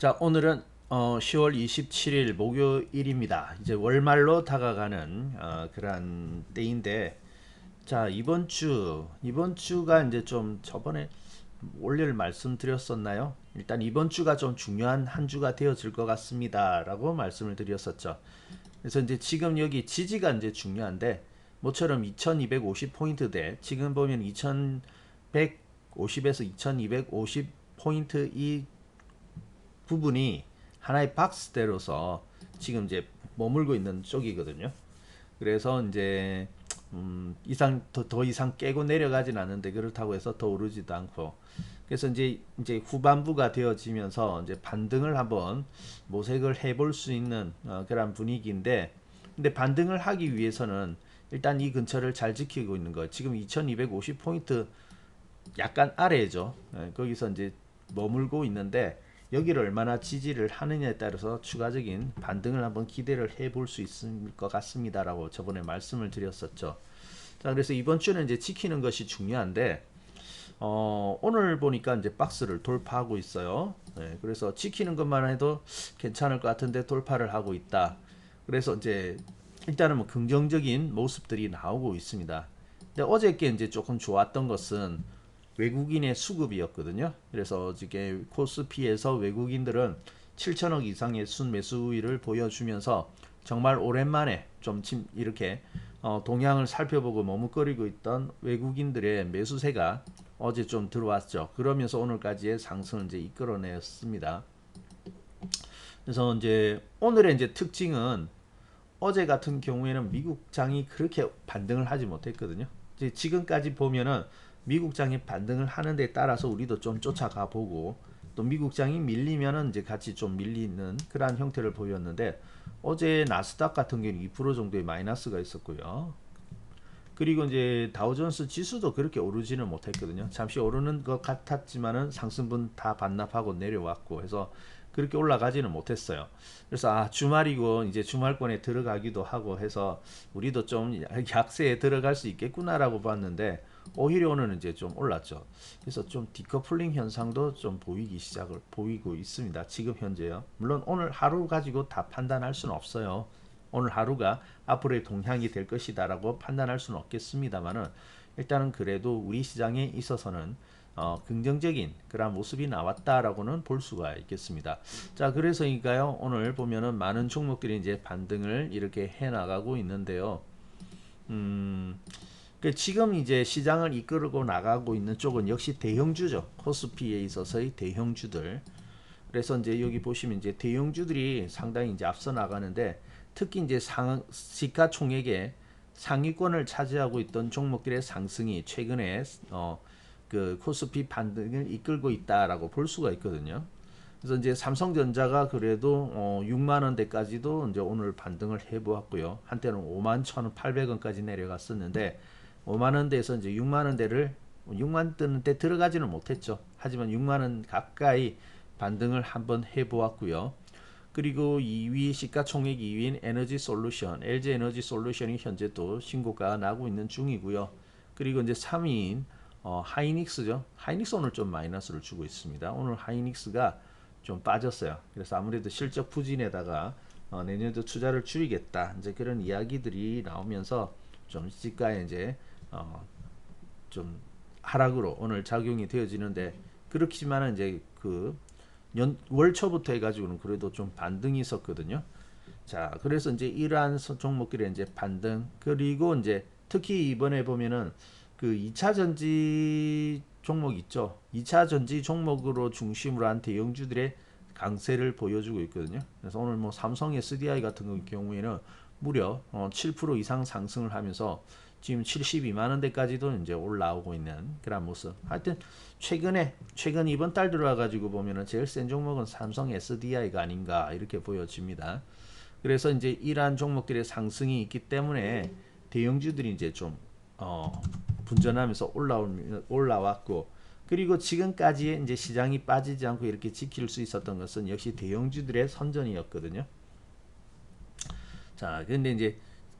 자, 오늘은 10월 27일 목요일입니다. 이제 월말로 다가가는 그런 때인데, 자, 이번 주가 이제 좀 저번에 월요일 말씀드렸었나요? 일단 이번 주가 좀 중요한 한 주가 되어질 것 같습니다라고 말씀을 드렸었죠. 그래서 이제 지금 여기 지지가 이제 중요한데, 모처럼 2250포인트대, 지금 보면 2150에서 2250포인트 이 부분이 하나의 박스대로서 지금 이제 머물고 있는 쪽이거든요. 그래서 이제 더 이상 깨고 내려가진 않는데, 그렇다고 해서 더 오르지도 않고, 그래서 이제 후반부가 되어지면서 이제 반등을 한번 모색을 해볼 수 있는 그런 분위기인데, 근데 반등을 하기 위해서는 일단 이 근처를 잘 지키고 있는 거. 지금 2250포인트 약간 아래죠. 거기서 이제 머물고 있는데, 여기를 얼마나 지지를 하느냐에 따라서 추가적인 반등을 한번 기대를 해볼 수 있을 것 같습니다라고 저번에 말씀을 드렸었죠. 자, 그래서 이번 주는 이제 지키는 것이 중요한데, 오늘 보니까 이제 박스를 돌파하고 있어요. 그래서 지키는 것만 해도 괜찮을 것 같은데 돌파를 하고 있다. 그래서 이제 일단은 뭐 긍정적인 모습들이 나오고 있습니다. 근데 어저께 이제 조금 좋았던 것은 외국인의 수급이었거든요. 그래서 이게 코스피에서 외국인들은 7천억 이상의 순매수 우위를 보여주면서 정말 오랜만에 좀 이렇게 동향을 살펴보고 머뭇거리고 있던 외국인들의 매수세가 어제 좀 들어왔죠. 그러면서 오늘까지의 상승을 이제 이끌어냈습니다. 그래서 이제 오늘의 이제 특징은, 어제 같은 경우에는 미국장이 그렇게 반등을 하지 못했거든요. 지금까지 보면은 미국장이 반등을 하는 데 따라서 우리도 좀 쫓아가 보고, 또 미국장이 밀리면은 이제 같이 좀 밀리는 그러한 형태를 보였는데, 어제 나스닥 같은 경우는 2% 정도의 마이너스가 있었고요. 그리고 이제 다우존스 지수도 그렇게 오르지는 못했거든요. 잠시 오르는 것 같았지만은 상승분 다 반납하고 내려왔고 해서 그렇게 올라가지는 못했어요. 그래서 주말이고 이제 주말권에 들어가기도 하고 해서 우리도 좀 약세에 들어갈 수 있겠구나라고 봤는데, 오히려 오늘은 이제 좀 올랐죠. 그래서 좀 디커플링 현상도 좀 보이고 있습니다. 지금 현재요. 물론 오늘 하루 가지고 다 판단할 수는 없어요. 오늘 하루가 앞으로의 동향이 될 것이다라고 판단할 수는 없겠습니다만은, 일단은 그래도 우리 시장에 있어서는 긍정적인 그런 모습이 나왔다라고는 볼 수가 있겠습니다. 자, 그래서니까요, 오늘 보면은 많은 종목들이 이제 반등을 이렇게 해 나가고 있는데요. 지금 이제 시장을 이끌고 나가고 있는 쪽은 역시 대형주죠. 코스피에 있어서의 대형주들. 그래서 이제 여기 보시면 이제 대형주들이 상당히 이제 앞서 나가는데, 특히 이제 시가총액의 상위권을 차지하고 있던 종목들의 상승이 최근에 그 코스피 반등을 이끌고 있다라고 볼 수가 있거든요. 그래서 이제 삼성전자가 그래도 6만 원대까지도 이제 오늘 반등을 해보았고요. 한때는 5만 1,800원까지 내려갔었는데, 5만 원대에서 이제 6만 원대를 6만 원대 들어가지는 못했죠. 하지만 6만 원 가까이 반등을 한번 해보았고요. 그리고 2위 시가총액 2위인 에너지 솔루션, LG 에너지 솔루션이 현재 또 신고가가 나고 있는 중이고요. 그리고 이제 3위인 하이닉스죠. 하이닉스 오늘 좀 마이너스를 주고 있습니다. 오늘 하이닉스가 좀 빠졌어요. 그래서 아무래도 실적 부진에다가 내년도 투자를 줄이겠다, 이제 그런 이야기들이 나오면서 좀 시가에 이제 좀 하락으로 오늘 작용이 되어지는데, 그렇지만은 이제 그 월초부터 해가지고는 그래도 좀 반등이 있었거든요. 자, 그래서 이제 이러한 종목들의 이제 반등, 그리고 이제 특히 이번에 보면은 그 2차 전지 종목 있죠. 2차 전지 종목으로 중심으로 한 대형주들의 강세를 보여주고 있거든요. 그래서 오늘 뭐 삼성 SDI 같은 경우에는 무려 7% 이상 상승을 하면서 지금 72만 원대까지도 이제 올라오고 있는 그런 모습. 하여튼 최근 이번 달 들어와 가지고 보면은 제일 센 종목은 삼성 SDI가 아닌가 이렇게 보여집니다. 그래서 이제 이러한 종목들의 상승이 있기 때문에 대형주들이 이제 좀 분전하면서 올라왔고, 그리고 지금까지 이제 시장이 빠지지 않고 이렇게 지킬 수 있었던 것은 역시 대형주들의 선전이었거든요. 자, 근데 이제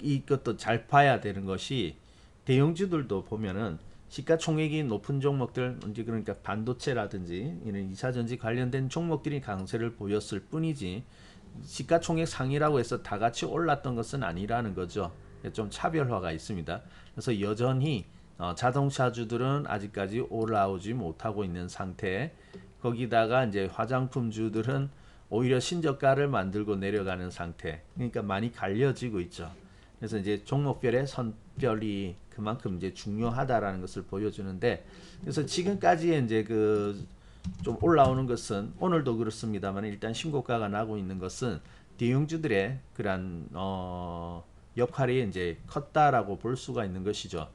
이것도 잘 봐야 되는 것이, 대형주들도 보면은 시가총액이 높은 종목들, 이제 그러니까 반도체라든지 이런 2차전지 관련된 종목들이 강세를 보였을 뿐이지 시가총액 상위라고 해서 다 같이 올랐던 것은 아니라는 거죠. 좀 차별화가 있습니다. 그래서 여전히 자동차주들은 아직까지 올라오지 못하고 있는 상태. 거기다가 이제 화장품주들은 오히려 신저가를 만들고 내려가는 상태. 그러니까 많이 갈려지고 있죠. 그래서 이제 종목별의 선별이 그만큼 이제 중요하다라는 것을 보여주는데, 그래서 지금까지의 이제 그 좀 올라오는 것은 오늘도 그렇습니다만 일단 신고가가 나고 있는 것은 대형주들의 그러한 역할이 이제 컸다라고 볼 수가 있는 것이죠.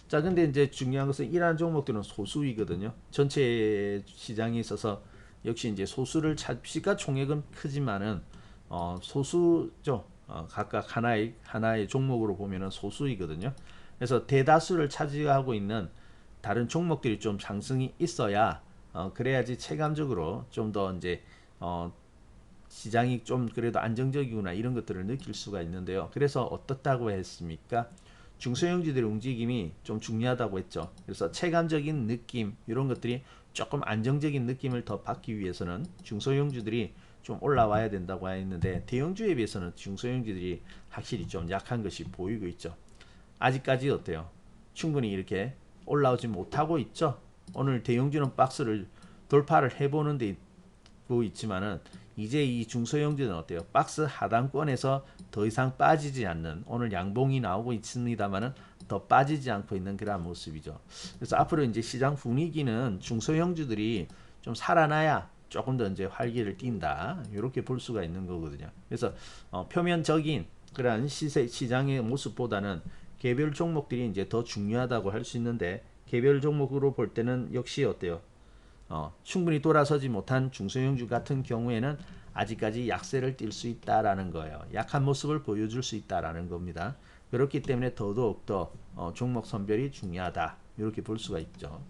자, 근데 이제 중요한 것은 이러한 종목들은 소수이거든요. 전체 시장에 있어서 역시 이제 소수를 시가총액은 크지만은 소수죠. 각각 하나의 종목으로 보면은 소수이거든요. 그래서 대다수를 차지하고 있는 다른 종목들이 좀 상승이 있어야 그래야지 체감적으로 좀 더 이제 시장이 좀 그래도 안정적이구나 이런 것들을 느낄 수가 있는데요. 그래서 어떻다고 했습니까? 중소형주들의 움직임이 좀 중요하다고 했죠. 그래서 체감적인 느낌 이런 것들이 조금 안정적인 느낌을 더 받기 위해서는 중소형주들이 좀 올라와야 된다고 했는데 대형주에 비해서는 중소형주들이 확실히 좀 약한 것이 보이고 있죠. 아직까지 어때요? 충분히 이렇게 올라오지 못하고 있죠. 오늘 대형주는 박스를 돌파를 해보는 데 있고 있지만은 이제 이 중소형주는 어때요? 박스 하단권에서 더 이상 빠지지 않는, 오늘 양봉이 나오고 있습니다만은 더 빠지지 않고 있는 그런 모습이죠. 그래서 앞으로 이제 시장 분위기는 중소형주들이 좀 살아나야 조금 더 이제 활기를 띈다 이렇게 볼 수가 있는 거거든요. 그래서 표면적인 그런 시장의 모습보다는 개별 종목들이 이제 더 중요하다고 할 수 있는데, 개별 종목으로 볼 때는 역시 어때요? 충분히 돌아서지 못한 중소형주 같은 경우에는 아직까지 약세를 띌 수 있다라는 거예요. 약한 모습을 보여줄 수 있다라는 겁니다. 그렇기 때문에 더더욱더 종목 선별이 중요하다 이렇게 볼 수가 있죠.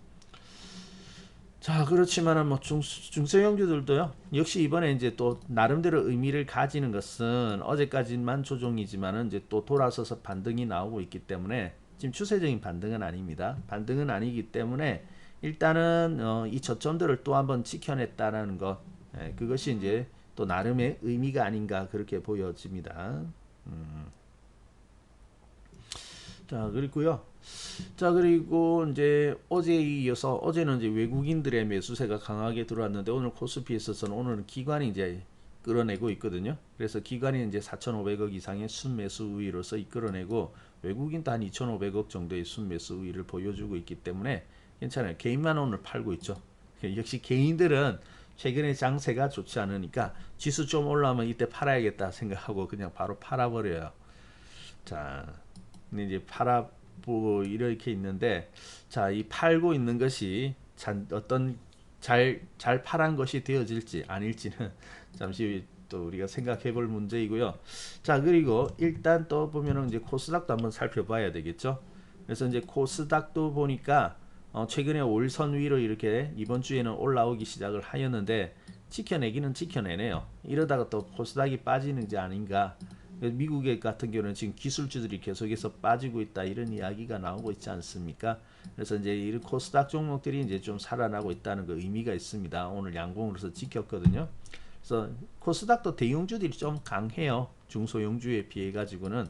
자, 그렇지만은 뭐 중소형주들도요. 역시 이번에 이제 또 나름대로 의미를 가지는 것은 어제까지만 조정이지만은 이제 또 돌아서서 반등이 나오고 있기 때문에 지금 추세적인 반등은 아닙니다. 반등은 아니기 때문에 일단은 이 저점들을 또 한번 지켜냈다라는 것, 그것이 이제 또 나름의 의미가 아닌가 그렇게 보여집니다. 자, 그리고요. 자, 그리고 이제 어제에 이어서 어제는 이제 외국인들의 매수세가 강하게 들어왔는데 오늘 코스피에 있어서는 오늘은 기관이 이제 끌어내고 있거든요. 그래서 기관이 이제 4,500억 이상의 순매수 우위로서 이끌어내고 외국인도 한 2,500억 정도의 순매수 우위를 보여주고 있기 때문에 괜찮아요. 개인만 오늘 팔고 있죠. 역시 개인들은 최근에 장세가 좋지 않으니까 지수 좀 올라오면 이때 팔아야겠다 생각하고 그냥 바로 팔아버려요. 자, 근데 이제 팔아보고 이렇게 있는데, 자, 이 팔고 있는 것이 어떤 잘 팔한 것이 되어질지 아닐지는 잠시 또 우리가 생각해 볼 문제이고요. 자, 그리고 일단 또 보면은 이제 코스닥도 한번 살펴봐야 되겠죠. 그래서 이제 코스닥도 보니까 최근에 올선 위로 이렇게 이번 주에는 올라오기 시작을 하였는데 지켜내기는 지켜내네요. 이러다가 또 코스닥이 빠지는 게 아닌가. 미국의 같은 경우는 지금 기술주들이 계속해서 빠지고 있다 이런 이야기가 나오고 있지 않습니까? 그래서 이제 이 코스닥 종목들이 이제 좀 살아나고 있다는 그 의미가 있습니다. 오늘 양봉으로서 지켰거든요. 그래서 코스닥도 대형주들이 좀 강해요. 중소형주에 비해 가지고는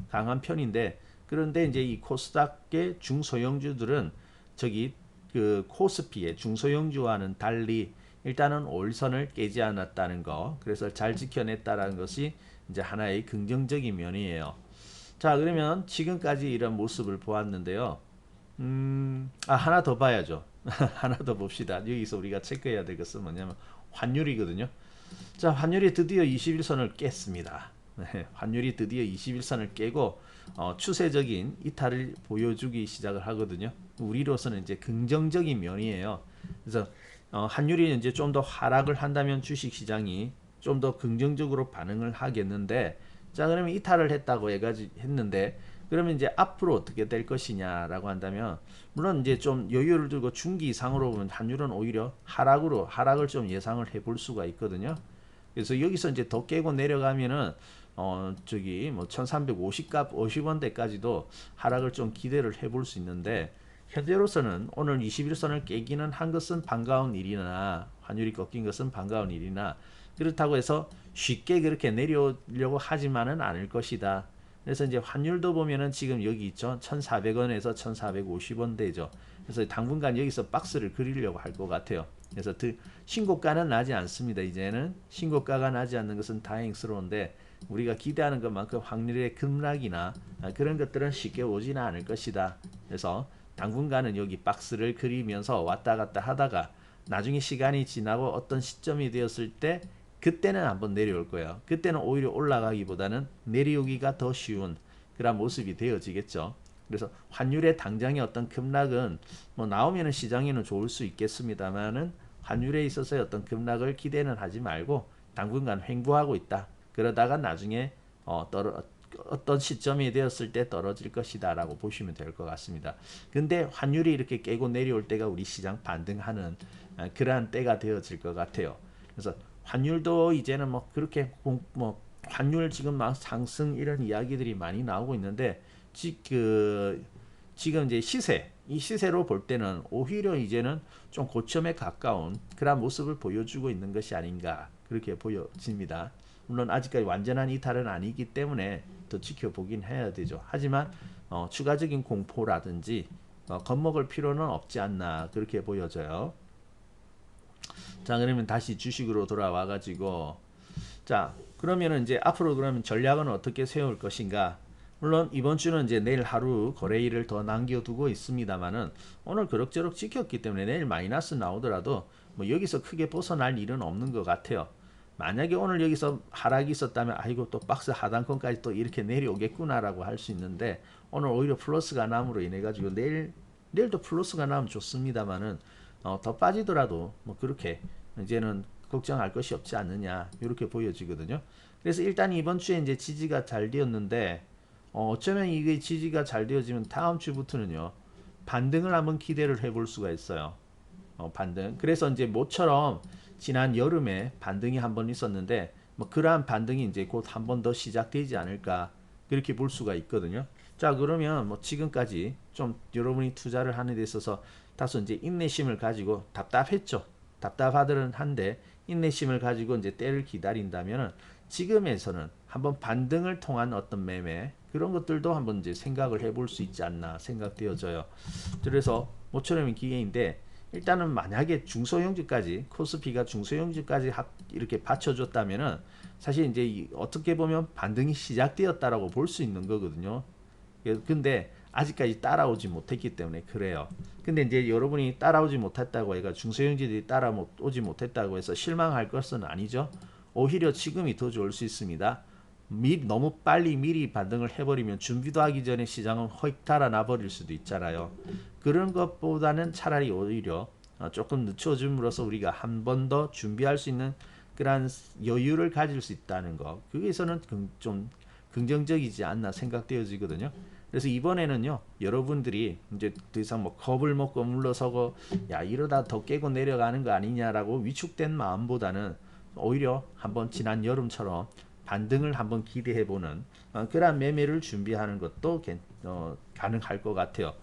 강한 편인데, 그런데 이제 이 코스닥의 중소형주들은 저기 그 코스피의 중소형주와는 달리 일단은 올선을 깨지 않았다는 거, 그래서 잘 지켜냈다라는 것이 이제 하나의 긍정적인 면이에요. 자, 그러면 지금까지 이런 모습을 보았는데요. 하나 더 봐야죠. 하나 더 봅시다. 여기서 우리가 체크해야 될 것은 뭐냐면 환율이거든요. 자, 환율이 드디어 21선을 깼습니다. 네, 환율이 드디어 21선을 깨고 추세적인 이탈을 보여주기 시작을 하거든요. 우리로서는 이제 긍정적인 면이에요. 그래서 환율이 이제 좀 더 하락을 한다면 주식시장이 좀 더 긍정적으로 반응을 하겠는데, 자, 그러면 이탈을 했다고 했는데 그러면 이제 앞으로 어떻게 될 것이냐라고 한다면, 물론 이제 좀 여유를 두고 중기 이상으로 보면 환율은 오히려 하락을 좀 예상을 해볼 수가 있거든요. 그래서 여기서 이제 더 깨고 내려가면은 저기 뭐 1350값 50원대까지도 하락을 좀 기대를 해볼 수 있는데, 현재로서는 오늘 21선을 깨기는 한 것은 반가운 일이나 환율이 꺾인 것은 반가운 일이나 그렇다고 해서 쉽게 그렇게 내려오려고 하지만은 않을 것이다. 그래서 이제 환율도 보면은 지금 여기 있죠. 1,400원에서 1,450원 대죠. 그래서 당분간 여기서 박스를 그리려고 할 것 같아요. 그래서 신고가는 나지 않습니다. 이제는 신고가가 나지 않는 것은 다행스러운데 우리가 기대하는 것만큼 확률의 급락이나 그런 것들은 쉽게 오지는 않을 것이다. 그래서 당분간은 여기 박스를 그리면서 왔다 갔다 하다가 나중에 시간이 지나고 어떤 시점이 되었을 때 그때는 한번 내려올 거예요. 그때는 오히려 올라가기보다는 내려오기가 더 쉬운 그런 모습이 되어지겠죠. 그래서 환율의 당장의 어떤 급락은 뭐 나오면은 시장에는 좋을 수 있겠습니다만은 환율에 있어서의 어떤 급락을 기대는 하지 말고 당분간 횡보하고 있다. 그러다가 나중에 어떤 시점이 되었을 때 떨어질 것이다 라고 보시면 될 것 같습니다. 근데 환율이 이렇게 깨고 내려올 때가 우리 시장 반등하는 그러한 때가 되어질 것 같아요. 그래서 환율도 이제는 뭐 그렇게 뭐 환율 지금 막 상승 이런 이야기들이 많이 나오고 있는데 지금 이제 이 시세로 볼 때는 오히려 이제는 좀 고점에 가까운 그런 모습을 보여주고 있는 것이 아닌가 그렇게 보여집니다. 물론 아직까지 완전한 이탈은 아니기 때문에 더 지켜보긴 해야 되죠. 하지만 추가적인 공포라든지 겁먹을 필요는 없지 않나 그렇게 보여져요. 자, 그러면 다시 주식으로 돌아와 가지고 자, 그러면은 이제 앞으로 그러면 전략은 어떻게 세울 것인가? 물론 이번 주는 이제 내일 하루 거래일을 더 남겨두고 있습니다만은 오늘 그럭저럭 지켰기 때문에 내일 마이너스 나오더라도 뭐 여기서 크게 벗어날 일은 없는 것 같아요. 만약에 오늘 여기서 하락이 있었다면 아이고 또 박스 하단권까지 또 이렇게 내려오겠구나라고 할 수 있는데 오늘 오히려 플러스가 남으로 인해 가지고 내일도 플러스가 나면 좋습니다만은 더 빠지더라도 뭐 그렇게 이제는 걱정할 것이 없지 않느냐 이렇게 보여지거든요. 그래서 일단 이번 주에 이제 지지가 잘 되었는데 어쩌면 이게 지지가 잘 되어지면 다음 주부터는요 반등을 한번 기대를 해볼 수가 있어요. 반등. 그래서 이제 모처럼 지난 여름에 반등이 한번 있었는데 뭐 그러한 반등이 이제 곧 한 번 더 시작되지 않을까 그렇게 볼 수가 있거든요. 자, 그러면 뭐 지금까지 좀 여러분이 투자를 하는 데 있어서 다소 이제 인내심을 가지고 답답했죠. 답답하들은 한데 인내심을 가지고 이제 때를 기다린다면은 지금에서는 한번 반등을 통한 어떤 매매 그런 것들도 한번 이제 생각을 해볼 수 있지 않나 생각되어져요. 그래서 모처럼 기회인데 일단은 만약에 중소형주까지 코스피가 중소형주까지 이렇게 받쳐줬다면은 사실 이제 어떻게 보면 반등이 시작되었다라고 볼 수 있는 거거든요. 근데 아직까지 따라오지 못했기 때문에 그래요. 근데 이제 여러분이 따라오지 못했다고 해가 중소형주들이 따라오지 못했다고 해서 실망할 것은 아니죠. 오히려 지금이 더 좋을 수 있습니다. 너무 빨리 미리 반등을 해버리면 준비도 하기 전에 시장은 휙 달아나 버릴 수도 있잖아요. 그런 것보다는 차라리 오히려 조금 늦춰줌으로써 우리가 한 번 더 준비할 수 있는 그런 여유를 가질 수 있다는 거. 거기에서는 좀 긍정적이지 않나 생각되어지거든요. 그래서 이번에는요 여러분들이 이제 더 이상 뭐 겁을 먹고 물러서고 야 이러다 더 깨고 내려가는 거 아니냐라고 위축된 마음보다는 오히려 한번 지난 여름처럼 반등을 한번 기대해보는 그런 매매를 준비하는 것도 가능할 것 같아요.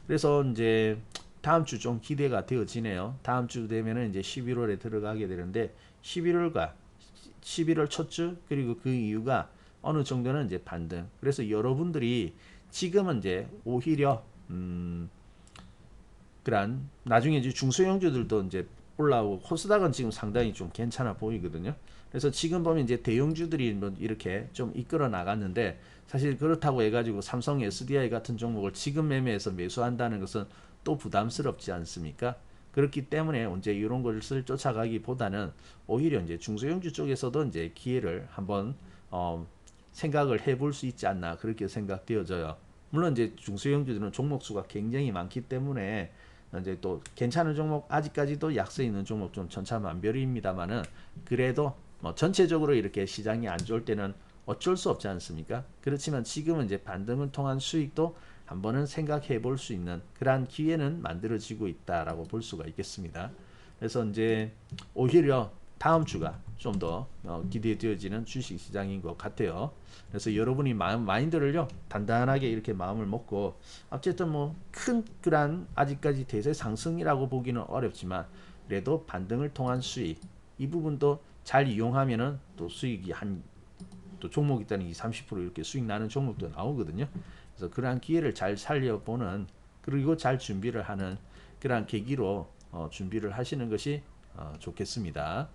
그래서 이제 다음 주 좀 기대가 되어지네요. 다음 주 되면은 이제 11월에 들어가게 되는데 11월 첫 주 그리고 그 이유가 어느 정도는 이제 반등. 그래서 여러분들이 지금은 이제 오히려 그런 나중에 이제 중소형주들도 이제 올라오고 코스닥은 지금 상당히 좀 괜찮아 보이거든요. 그래서 지금 보면 이제 대형주들이 뭐 이렇게 좀 이끌어 나갔는데 사실 그렇다고 해가지고 삼성 SDI 같은 종목을 지금 매매해서 매수한다는 것은 또 부담스럽지 않습니까? 그렇기 때문에 이제 이런 것을 쫓아가기보다는 오히려 이제 중소형주 쪽에서도 이제 기회를 한번 생각을 해볼 수 있지 않나 그렇게 생각되어져요. 물론 이제 중소형주들은 종목 수가 굉장히 많기 때문에 이제 또 괜찮은 종목 아직까지도 약세 있는 종목 좀 천차만별입니다만은 그래도 뭐 전체적으로 이렇게 시장이 안 좋을 때는 어쩔 수 없지 않습니까? 그렇지만 지금은 이제 반등을 통한 수익도 한번은 생각해 볼 수 있는 그러한 기회는 만들어지고 있다라고 볼 수가 있겠습니다. 그래서 이제 오히려 다음 주가 좀 더 기대되어지는 주식 시장인 것 같아요. 그래서 여러분이 마인드를요 단단하게 이렇게 마음을 먹고 어쨌든 뭐 큰 그런 아직까지 대세 상승이라고 보기는 어렵지만 그래도 반등을 통한 수익 이 부분도 잘 이용하면은 또 수익이 또 종목이 있다는 20, 30% 이렇게 수익 나는 종목도 나오거든요. 그래서 그러한 기회를 잘 살려보는 그리고 잘 준비를 하는 그러한 계기로 준비를 하시는 것이 좋겠습니다.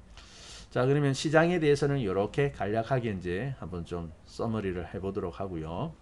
자, 그러면 시장에 대해서는 이렇게 간략하게 이제 한번 좀 서머리를 해보도록 하고요.